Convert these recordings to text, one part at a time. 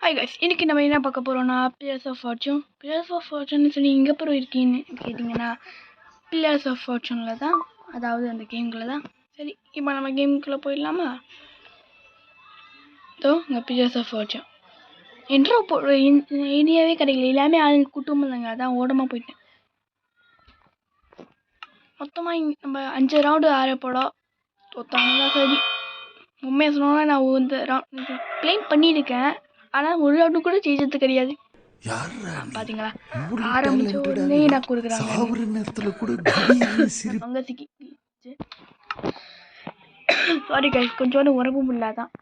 Hi guys, இன்னைக்கு நம்ம என்ன பார்க்க போகிறோம்னா pillars of fortune. Pillars of fortune சொல்லி எங்கே அப்புறம் இருக்கீங்கன்னு கேட்டிங்கன்னா, பில்லர்ஸ் ஆஃப் ஃபார்ச்சூனில் தான், அதாவது அந்த கேம்குள்ளே தான். சரி, இப்போ நம்ம கேமுக்குள்ளே போயிடலாமா? இங்கே பில்லர்ஸ் ஆஃப் ஃபார்ச்சூன் இன்ட்ரோ ஐடியாவே கிடைக்கல, எல்லாமே ஆளுங்க கூட்டம் இல்லைங்க, அதான் ஓடமாக போயிட்டேன். மொத்தமாக நம்ம 5 ரவுண்டு ஆறப்போடம் தோத்தாங்களா? சரி, உண்மையாக சொன்னோன்னா நான் இந்த ரவுண்ட் கிளைம் பண்ணியிருக்கேன், ஆனால் ஒரு ரவுண்டு கூட ஜெயிச்சது கிடையாது. பாத்தீங்களா, ஆரம்பிச்ச உடனே நான் கொடுக்குறாங்க. சாரி கைஸ், கொஞ்சோண்டு உறவு இல்லாதான்.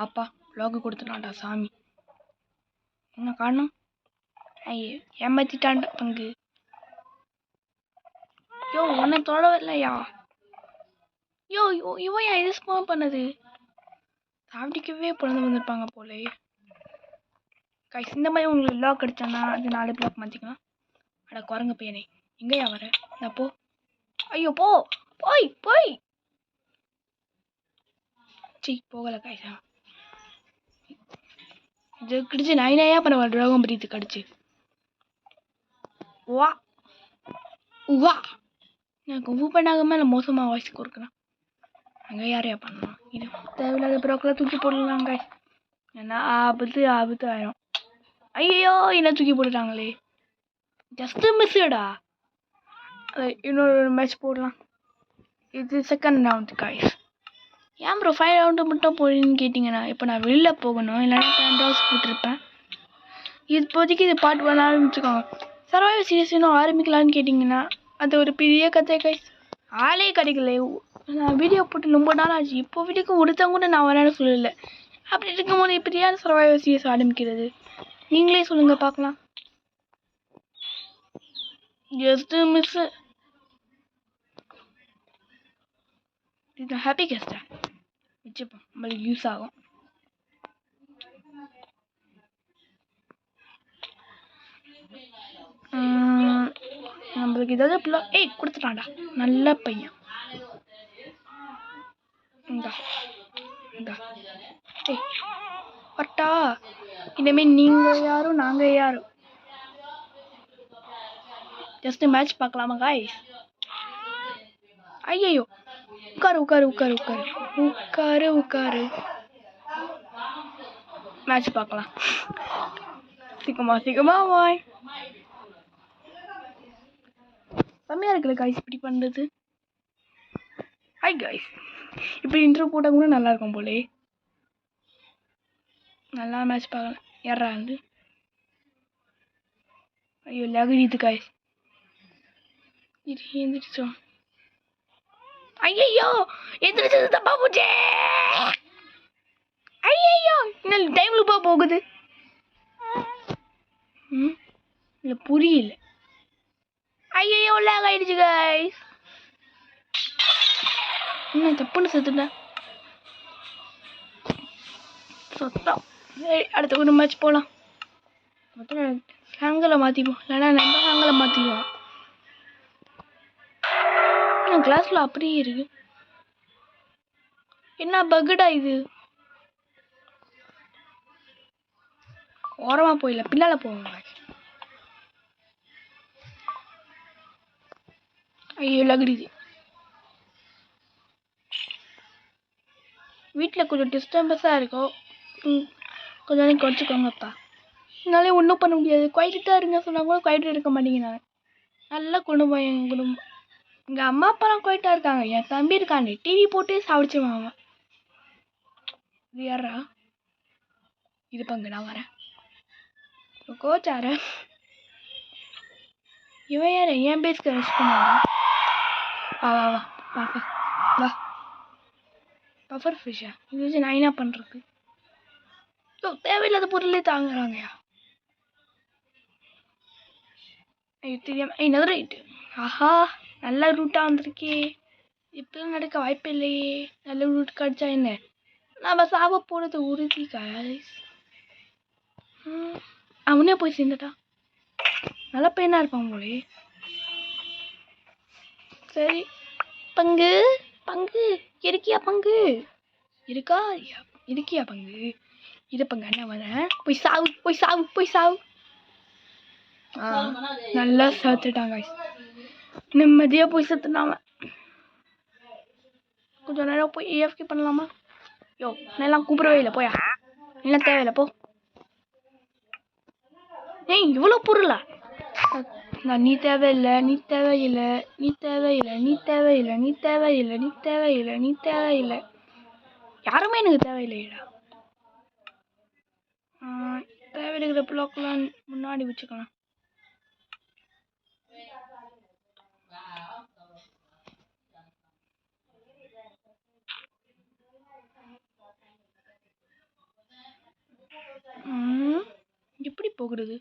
அப்பா லாக் கொடுத்துட்டான்டா சாமி, என்ன காரணம்? ஐயே, ஏமாத்திட்டான்டா பங்கு. யோ, உன்னை தொடவில்லையா? யோ யோ இவன் இது ஸ்பாம் பண்ணது சாப்பிடிக்கவே பிறந்து வந்திருப்பாங்க போலே. கைஸ், இந்த மாதிரி உங்களுக்கு லாக் அடிச்சானா அது 4 பிளாக் மாற்றிக்கலாம். அட குரங்கு பையனே, எங்கேயா வர? நான் போ. ஐயோ போ, போய் போய். சி போகலை கைஸா, இது கிடிச்சு நைனாயா பண்ண ட்ராகன் பிரீத்து கடிச்சு. வா வா, எனக்கு உப்பு பண்ணாகமா இல்லை மோசமாக வாய்ஸ் கொடுக்குறேன். அங்கே யாரையா பண்ணலாம்? இது தேவையில்லாத ப்ரோக்கெல்லாம் தூக்கி போடலாம் கைஸ், ஏன்னா ஆபத்து ஆயிரும். ஐயோ, என்ன தூக்கி போட்டுட்டாங்களே, ஜஸ்ட் மிஸ்டா. இன்னொரு மேட்ச் போடலாம். இது செகண்ட் ரவுண்ட் கைஸ். ஏன் ப்ரோ 5 ரவுண்டு மட்டும் போடுன்னு கேட்டிங்கன்னா, இப்போ நான் வெளியில் போகணும், இல்லைன்னா 10 ரவுண்ட்ஸ் போட்டிருப்பேன். இப்போதைக்கு இது பார்ட் 1 ஆரம்பிச்சுக்கோங்க. சர்வைவல் சீரிஸ் இன்னும் ஆரம்பிக்கலான்னு கேட்டிங்கன்னா அது ஒரு பெரிய கதை கைஸ். ஆளே கிடைக்கல, நான் வீடியோ போட்டு ரொம்ப நாள் ஆச்சு. இப்போ வீடியோக்கு ஒருத்தவங்க கூட நான் வரேன்னு சொல்லலை. அப்படி இருக்கும்போது இப்படியா சர்வைவல் சீரிஸ் ஆரம்பிக்கிறது? நீங்களே சொல்லுங்கள் பார்க்கலாம். Just miss. இது ஹாப்பி கெஸ்டா வச்சுப்போம், நம்மளுக்கு யூஸ் ஆகும். நம்மளுக்கு ஏதாவது கொடுத்துட்டான்டா, நல்ல பையன். இந்தா இந்தா, பட்டா. இனிமேல் நீங்கள் யாரும் நாங்கள் யாரும். ஜஸ்ட் மேட்ச் பார்க்கலாமா காய்ஸ்? ஐயோ, உட்காரு உட்காரு உட்காரு உட்காரு உட்காரு உட்காரு, மேட்ச் பார்க்கலாம். சீக்கிரமா வாய். செம்மையா இருக்குல்ல காய்ஸ் இப்படி பண்ணுறது. ஹாய் காய்ஸ், இப்படி இன்ட்ரோ போட்டால் கூட நல்லா இருக்கும் போலே. நல்லா மேட்ச் பார்க்கலாம். யாரா வந்து? ஐயோ லகுது காய்ஸ், இது எந்திரிச்சோம். ஐயோ எந்திரிச்சது தப்பா போச்சே. ஐயோ, இன்னும் டைம் லூப்பா போகுது. இல்லை புரியல. ஐயோ லேக் ஆயிடுச்சு கைஸ். இன்னும் தப்புன்னு செத்துட்டேன். சொத்தம். சரி, அடுத்த ஒரு மேட்ச் போகலாம். மொத்தம் ஹேங்கில் மாற்றிப்போம், இல்லைன்னா நம்ம ஹேங்கில் மாற்றிடுவோம். இன்னும் கிளாஸில் அப்படியே இருக்கு. என்ன பகுடா இது? ஓரமாக போயிடல, பின்னால் போவாங்க. ஐயோ லகுடிது. வீட்டில் கொஞ்சம் டிஸ்டர்பன்ஸாக இருக்கும், கொஞ்சம் நேரம் குறைச்சிக்கோங்கப்பா. என்னாலே ஒன்றும் பண்ண முடியாது. குவாய்ட்டாக இருங்க சொன்னால் கூட குவாய்ட்டாக இருக்க மாட்டேங்கிறாங்க. நல்ல குடும்பம் எங்கள் குடும்பம். எங்கள் அம்மா அப்பாலாம் குவாய்ட்டாக இருக்காங்க. என் தம்பி இருக்கானே, டிவி போட்டு சாப்பிடுச்சுவான் அவன். இது யாரா? இது பங்கு, நான் வரேன். கோச்சார இவன் யார்? என் பேஸ்க்கு ரெஸ்ட் பண்ணுவாங்க. வா வா வா வா வா வா. பஃபர் ஃபிஷ்ஷா? இது வச்சு நான் என்ன பண்ணுறது? தேவையில்லாத பொருளே தாங்குறாங்கயா. ஐயோ தெரியாம என்னது ரைட்டு. ஆஹா, நல்ல ரூட்டாக வந்திருக்கே. இப்பெல்லாம் நடக்க வாய்ப்பு இல்லையே. நல்ல ரூட் கிடச்சா என்ன, நம்ம சாவ போகிறது உறுதி காய்ஸ். அவனே போய் சேர்ந்துட்டான். நல்ல பையனாக இருப்பான் போலே. சரி, பங்கு பங்கு இருக்கியா? பங்கு இருக்கா? இருக்கியா பங்கு? இரு பங்கு, அண்ணா வரேன். போய் சாவு, போய் சாவு, போய் சாவு. நல்லா சாத்துட்டாங்க. நிம்மதியாக போய் செத்துனாங்க. கொஞ்சம் நேரம் போய் ஏஎஃப்கே பண்ணலாமா? யோ நல்லா கூப்பிடவே இல்லை, போயா என்ன தேவையில்லை போ. ஏய் இவ்வளோ பொருளா? நான் நீ தேவையில்லை, நீ தேவையில்லை, நீ தேவையில்லை, நீ தேவையில்லை, நீ தேவையில்லை, நீ தேவையில்லை, நீ தேவையில்லை, யாருமே எனக்கு தேவையில்லைடா. தேவையில்லைங்கிற பிளாக்லாம் முன்னாடி வச்சுக்கலாம். எப்படி போகிறது?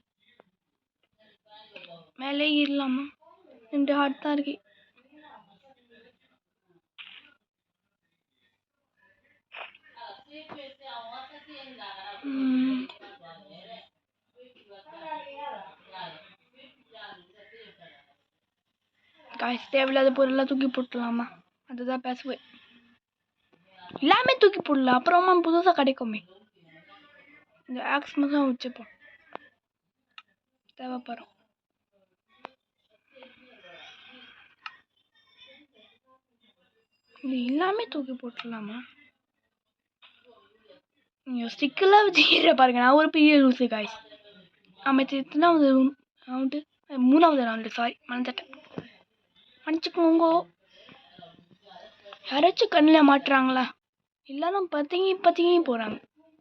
மேலே ஏறலாமா? 2 ஹார்ட் தான் இருக்கு. காய்ஸ் தேவையில்லாத பொருளெல்லாம் தூக்கி போட்டுடலாமா? அதுதான் பேசுவேன். எல்லாமே தூக்கி போடலாம், அப்புறமா புதுசாக கிடைக்குமே. இந்த ஆக்ஸ் மட்டும் வச்சுப்போம், தேவைப்படும். இது எல்லாமே தூக்கி போட்டுடலாமா? நீங்கள் ஸ்டிக்கெல்லாம் வச்சுக்கிற பாருங்க. நான் ஒரு பெரிய லூஸு காய்ஸ். அமைச்சு எத்தனாவது ரவுண்டு? 3வது ரவுண்டு, சாரி மறந்துட்டேன், மன்னிச்சுக்கோங்க. யாராச்சும் கண்ணில் மாட்டுறாங்களா? எல்லாரும் பத்திங்கி போகிறாங்க.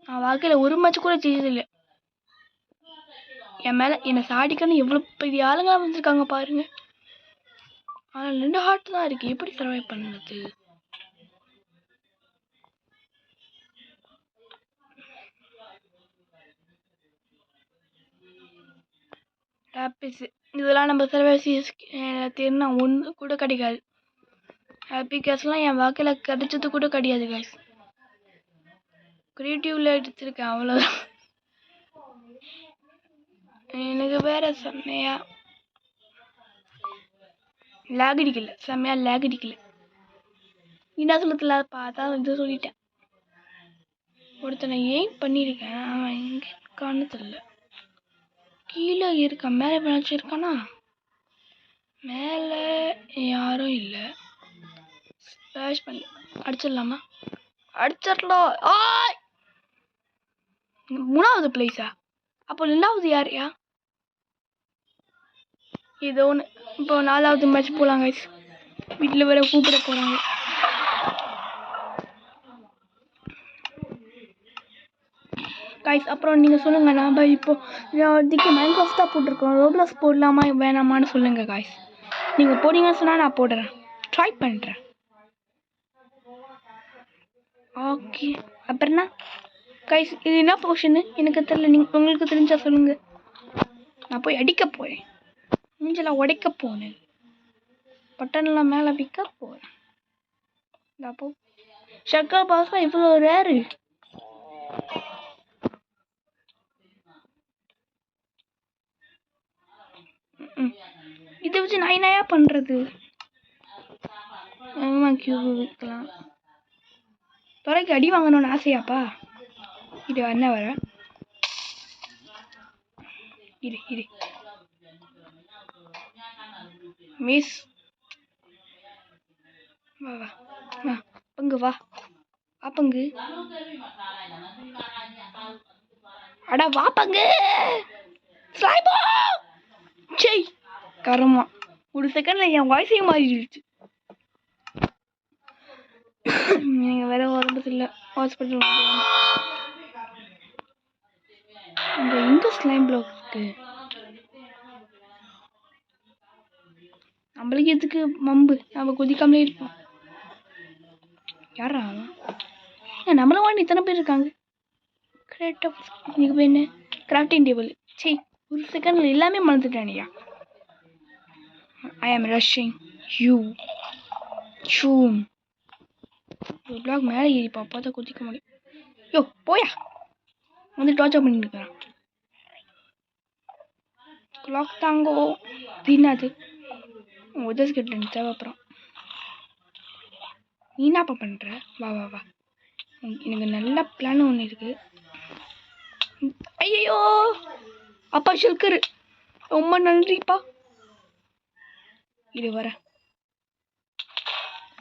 நான் வாழ்க்கையில் ஒரு மேட்ச் கூட ஜெயிச்சதில்லை. என் மேலே என்னை சாடிக்கன்னு எவ்வளோ பெரிய ஆளுங்களாம் வந்திருக்காங்க பாருங்க. ஆனால் 2 ஹார்ட் தான் இருக்குது. எப்படி சர்வை பண்ணுறது? ஹாப்பிஸ் இதெல்லாம் நம்ம சர்வைஸ் தேர்னா ஒன்று கூட கிடைக்காது. ஹாப்பி கேஸ்லாம் என் வாழ்க்கையில் கிடைச்சது கூட கிடையாது கேஸ். கிரியேட்டிவ்ல எடுத்திருக்கேன், அவ்வளோதான். எனக்கு வேற செம்மையா லேக் அடிக்கல, செம்மையா லேக் அடிக்கல. என்ன சொல்லத்துல பார்த்தா இது சொல்லிட்டேன். ஒருத்தனை ஏன் பண்ணியிருக்கேன், அவன் எங்கே இருக்கான்னு தெரியல. கீழே இருக்கான், மேலே பின்னாச்சும் இருக்கானா? மேலே யாரும் இல்லை. ஸ்பேஷ் பண்ணி அடிச்சிடலாமா? அடிச்சிடலாம். 3வது பிளேஸா? அப்போ 2வது யாரையா? ஏதோ ஒன்று. இப்போ 4வது மேட்ச் போகலாங்க. வீட்டில் வேற கூப்பிட போகிறாங்க. கைஸ் அப்புறம் நீங்கள் சொல்லுங்கள். நாம் இப்போது இதுக்கு மைன்கிராஃப்ட் தான் போட்டிருக்கோம். ரோப்ளாக்ஸ் போடலாமா வேணாமான்னு சொல்லுங்கள் கைஸ். நீங்கள் போடுங்கன்னு சொன்னால் நான் போடுறேன், ட்ரை பண்ணுறேன். ஓகே அப்புறம்னா கைஸ் இது என்ன போர்ஷனு எனக்கு தெரியல. நீங்கள் உங்களுக்கு தெரிஞ்சால் சொல்லுங்கள். நான் போய் அடிக்க போகிறேன், மூஞ்செல்லாம் உடைக்க போனேன், பட்டன்லாம் மேலே விற்க போகிறேன். அப்போ ஷக்கர் பாஸ்லாம் இவ்வளோ ரேரு. இதை வச்சு நான் என்னையா பண்ணுறது? கியூப் விற்கலாம். துறைக்கு அடி வாங்கணும்னு ஆசையாப்பா? இது என்ன வர இரு மிஸ். வா வா வா பங்கு, வா வா பங்கு. அடா வா பங்கு. ஸ்லைபோ செய் கரமா. ஒரு செகண்ட்ல என் வாய்ஸே மாறிடுச்சு. நீங்கள் வேற உடம்பு இல்லை, ஹாஸ்பிட்டல் இங்கே எங்கே ஸ்லைம் பிளாக் இருக்கு? நம்மளுக்கு எதுக்கு மம்பு, நம்ம குதிக்காமலே இருப்போம். யாரா நம்மள வாண்டி இத்தனை பேர் இருக்காங்க. இதுக்கு என்ன கிராஃப்டிங் டேபிள்? சரி ஒரு செகண்ட்ல எல்லாமே மறந்துட்டேன்யா. ஐ ஆம் ரஷ்ஷிங் யூ ஷூம். ஒரு பிளாக் மேலே ஏறிப்பா, அப்போ தான் குதிக்க முடியும். யோ போயா வந்து டார்ச்சர் பண்ணிட்டு இருக்கிறான். கிளாக் தாங்கோ தின்னாது உதஸ் கிட்ட தேவைப்படும். நீ என்னப்பா பண்ணுற? வா வா வா எனக்கு நல்ல பிளான் ஒன்று இருக்கு. ஐயோ அப்பா ஷல்கரு, ரொம்ப நன்றிப்பா. இது வர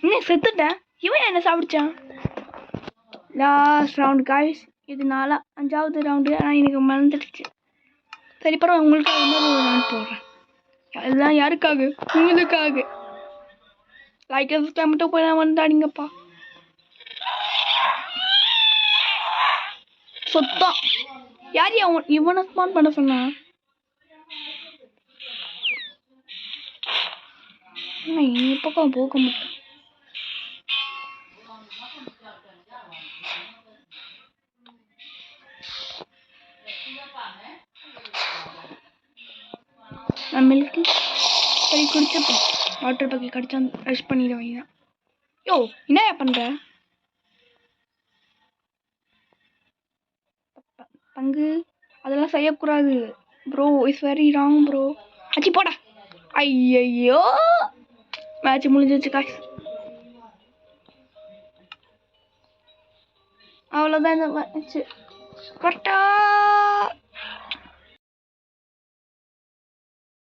இன்னும் செத்துட்டேன். இவன் என்ன சாப்பிடுச்சான்? Last round guys. இது 5வது ரவுண்டு. ஆனால் எனக்கு மறந்துடுச்சு. சரி பரவாயில்ல, உங்களுக்காக இன்னொரு ரவுண்ட் போடுறேன். அதுதான் யாருக்காக? உங்களுக்காக. லைக் சப்ஸ்கிரைப் மட்டும் போய் வந்தாடிங்கப்பா. சொத்தம் யார் இவனை ஸ்பான் பண்ண சொன்னா? இந்த பக்கம் போக முடியும். நான் மில்க்கு சரி குடிச்சப்போ வாட்டர் பக்கெட் கடிச்சா ப்ரஷ் பண்ணிட வேண்டியதான். யோ என்ன பண்ற? பங்கு அதெல்லாம் செய்யக்கூடாது bro. It's very wrong bro. அச்சி போடா. ஐயோ மேட்ச் முடிஞ்சிச்சு காய்ஸ். அவ்வளோதான் இந்த மேட்ச். கரெக்டா